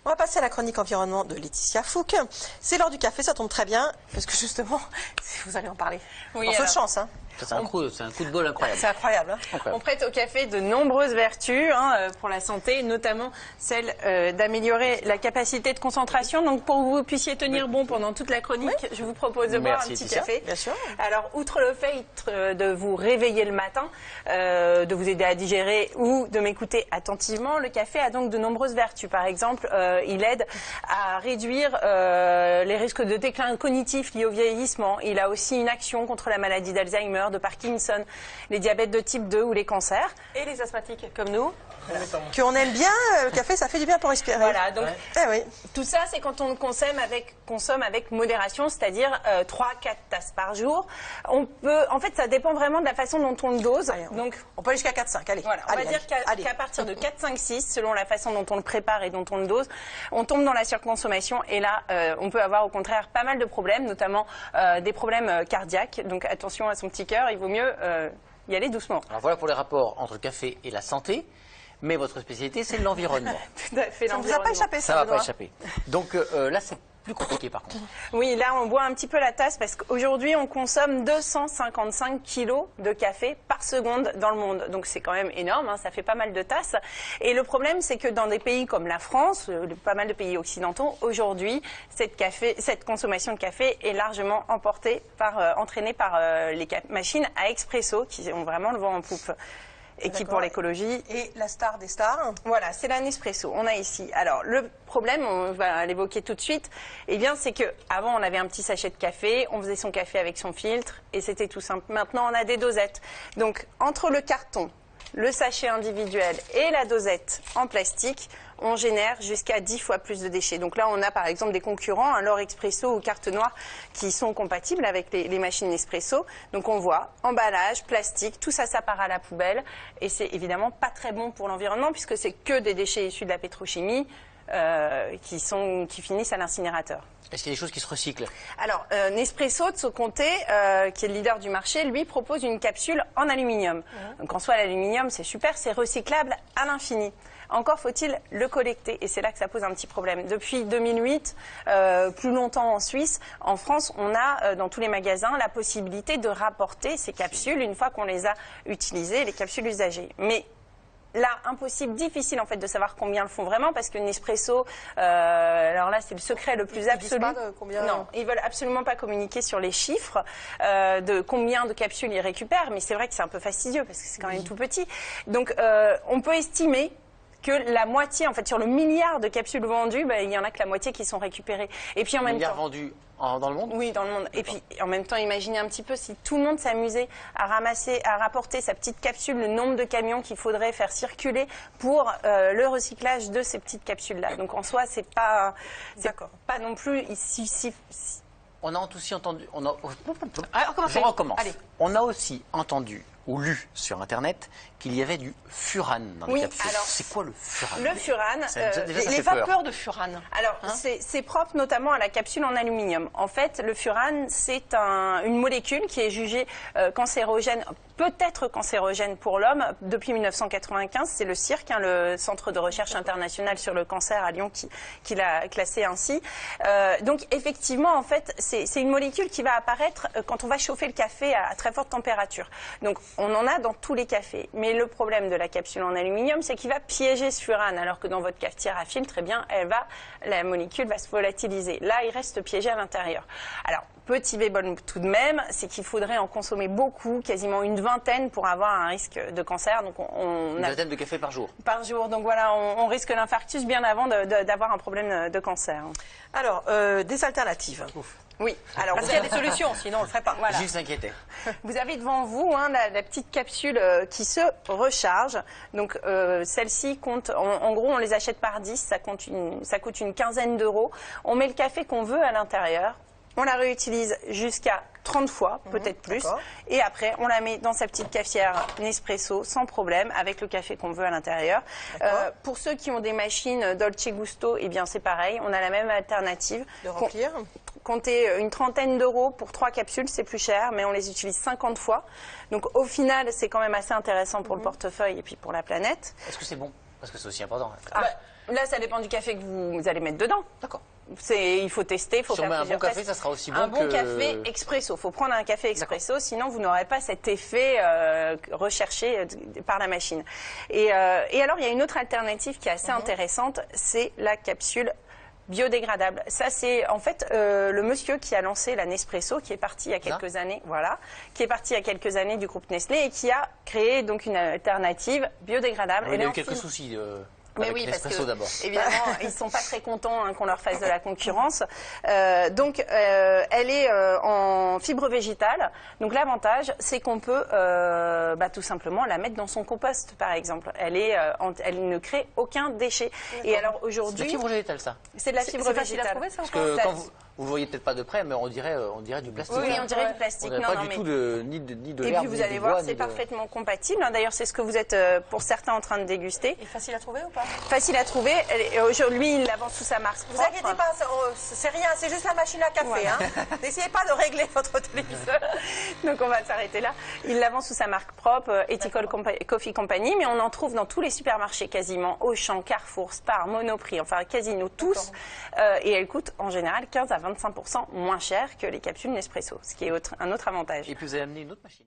On va passer à la chronique environnement de Laetitia Fouque. C'est l'heure du café, ça tombe très bien, parce que justement, vous allez en parler. Oui, de chance, hein. C'est un coup de bol incroyable. C'est incroyable. Hein. Incroyable. On prête au café de nombreuses vertus pour la santé, notamment celle d'améliorer la capacité de concentration. Donc pour que vous puissiez tenir bon pendant toute la chronique, je vous propose de boire un petit café. Bien sûr. Alors outre le fait de vous réveiller le matin, de vous aider à digérer ou de m'écouter attentivement, le café a donc de nombreuses vertus. Par exemple, il aide à réduire les risques de déclin cognitif liés au vieillissement. Il a aussi une action contre la maladie d'Alzheimer, de Parkinson, les diabètes de type 2 ou les cancers. Et les asthmatiques comme nous, qu'on aime bien, le café, ça fait du bien pour respirer. Voilà, donc oui. Tout ça, c'est quand on consomme avec modération, c'est-à-dire 3-4 tasses par jour. En fait, ça dépend vraiment de la façon dont on le dose. Allez, donc, on peut aller jusqu'à 4-5, allez. Voilà, on va dire qu'à partir de 4-5-6, selon la façon dont on le prépare et dont on le dose, on tombe dans la surconsommation et là, on peut avoir au contraire pas mal de problèmes, notamment des problèmes cardiaques. Donc attention à son petit cœur, il vaut mieux y aller doucement. Alors voilà pour les rapports entre le café et la santé, mais votre spécialité c'est l'environnement. Tout à fait, ça ne vous a pas échappé, ça ne va pas échapper. Donc là c'est plus compliqué par contre. Oui, là on boit un petit peu la tasse parce qu'aujourd'hui on consomme 255 kilos de café par seconde dans le monde. Donc c'est quand même énorme, hein, ça fait pas mal de tasses. Et le problème c'est que dans des pays comme la France, pas mal de pays occidentaux, aujourd'hui cette consommation de café est largement entraînée par les machines à expresso qui ont vraiment le vent en poupe. Et qui pour l'écologie. Et la star des stars. Voilà, c'est la Nespresso. On a ici. Alors le problème, on va l'évoquer tout de suite. Eh bien, c'est que avant on avait un petit sachet de café, on faisait son café avec son filtre et c'était tout simple. Maintenant, on a des dosettes. Donc entre le carton, le sachet individuel et la dosette en plastique, on génère jusqu'à 10 fois plus de déchets. Donc là, on a par exemple des concurrents, un L'Or Expresso ou Carte Noire, qui sont compatibles avec les machines Nespresso. Donc on voit emballage, plastique, tout ça, ça part à la poubelle. Et c'est évidemment pas très bon pour l'environnement puisque c'est que des déchets issus de la pétrochimie qui finissent à l'incinérateur. Est-ce qu'il y a des choses qui se recyclent? Alors, Nespresso, de son côté, qui est le leader du marché, lui propose une capsule en aluminium. Donc en soi, l'aluminium, c'est super, c'est recyclable à l'infini. Encore faut-il le collecter et c'est là que ça pose un petit problème. Depuis 2008, plus longtemps en Suisse, en France, on a dans tous les magasins la possibilité de rapporter ces capsules une fois qu'on les a utilisées, les capsules usagées. Mais là, impossible, difficile en fait de savoir combien le font vraiment parce que Nespresso, alors là c'est le secret le plus absolu. Ils disent pas combien... Non, ils veulent absolument pas communiquer sur les chiffres de combien de capsules ils récupèrent, mais c'est vrai que c'est un peu fastidieux parce que c'est quand même tout petit. Donc on peut estimer que la moitié, en fait, sur le milliard de capsules vendues, il y en a que la moitié qui sont récupérées. Et puis en même temps, milliard vendus dans le monde? Oui, dans le monde. Et puis en même temps, imaginez un petit peu si tout le monde s'amusait à rapporter sa petite capsule, le nombre de camions qu'il faudrait faire circuler pour le recyclage de ces petites capsules-là. Donc en soi, c'est pas non plus ici. On a aussi entendu. Je recommence. Allez. On a aussi entendu ou lu sur Internet qu'il y avait du furane dans les capsules. C'est quoi le furane? Le furane, les vapeurs de furane. Alors, c'est propre notamment à la capsule en aluminium. En fait, le furane, c'est une molécule qui est jugée cancérogène, peut-être cancérogène pour l'homme depuis 1995. C'est le CIRC, le Centre de recherche international sur le cancer à Lyon, qui l'a classé ainsi. Donc, effectivement, en fait, c'est une molécule qui va apparaître quand on va chauffer le café à très forte température. Donc, on en a dans tous les cafés. Mais le problème de la capsule en aluminium, c'est qu'il va piéger ce furane, alors que dans votre cafetière à filtre, eh bien, la molécule va se volatiliser. Là, il reste piégé à l'intérieur. Alors, petit bémol tout de même, c'est qu'il faudrait en consommer beaucoup, quasiment une vingtaine pour avoir un risque de cancer. Donc une vingtaine de café par jour. Par jour. Donc voilà, on risque l'infarctus bien avant d'avoir un problème de cancer. Alors, des alternatives. Ouf. Oui, alors parce qu'il y a des solutions, sinon on ne le ferait pas. Voilà. Gilles s'inquiétait. Vous avez devant vous la petite capsule qui se recharge. Donc celle-ci compte, en gros on les achète par 10, ça coûte une quinzaine d'euros. On met le café qu'on veut à l'intérieur. On la réutilise jusqu'à 30 fois, peut-être plus. Et après, on la met dans sa petite cafetière Nespresso sans problème, avec le café qu'on veut à l'intérieur. Pour ceux qui ont des machines Dolce Gusto, eh bien c'est pareil. On a la même alternative. De remplir. Comptez une trentaine d'euros pour 3 capsules, c'est plus cher, mais on les utilise 50 fois. Donc au final, c'est quand même assez intéressant pour le portefeuille et puis pour la planète. Est-ce que c'est bon? Parce que c'est aussi important. Là, ça dépend du café que vous allez mettre dedans. D'accord. Il faut tester, il faut faire plusieurs tests. Un bon café, ça sera aussi bon Un bon café expresso. Il faut prendre un café expresso, sinon vous n'aurez pas cet effet recherché par la machine. Et alors, il y a une autre alternative qui est assez intéressante, c'est la capsule biodégradable. Ça, c'est en fait le monsieur qui a lancé la Nespresso, qui est parti il y a quelques années, voilà, qui est parti il y a quelques années du groupe Nestlé et qui a créé donc une alternative biodégradable. Il y a eu quelques soucis. Mais oui, parce que d'abord. évidemment, ils sont pas très contents qu'on leur fasse de la concurrence. Donc, elle est en fibre végétale. Donc, l'avantage, c'est qu'on peut tout simplement la mettre dans son compost, par exemple. Elle ne crée aucun déchet. Et alors aujourd'hui, c'est de la fibre végétale, ça. C'est de la fibre végétale. Parce que quand vous voyez peut-être pas de près, mais on dirait du plastique. Oui, on dirait du plastique. On n'a pas du tout ni de Et l'herbe, puis vous allez voir, c'est parfaitement compatible. D'ailleurs, c'est ce que vous êtes pour certains en train de déguster. Et facile à trouver ou pas? Facile à trouver. Aujourd'hui, il la vend sous sa marque. Vous inquiétez pas, c'est rien, c'est juste la machine à café. Voilà. N'essayez pas de régler votre téléviseur. Donc on va s'arrêter là. Il la vend sous sa marque propre, Ethical Coffee Company, mais on en trouve dans tous les supermarchés quasiment, Auchan, Carrefour, Spar, Monoprix, enfin quasiment tous. Et elle coûte en général 15 à 25% moins cher que les capsules Nespresso, ce qui est un autre avantage. Et puis vous avez amené une autre machine.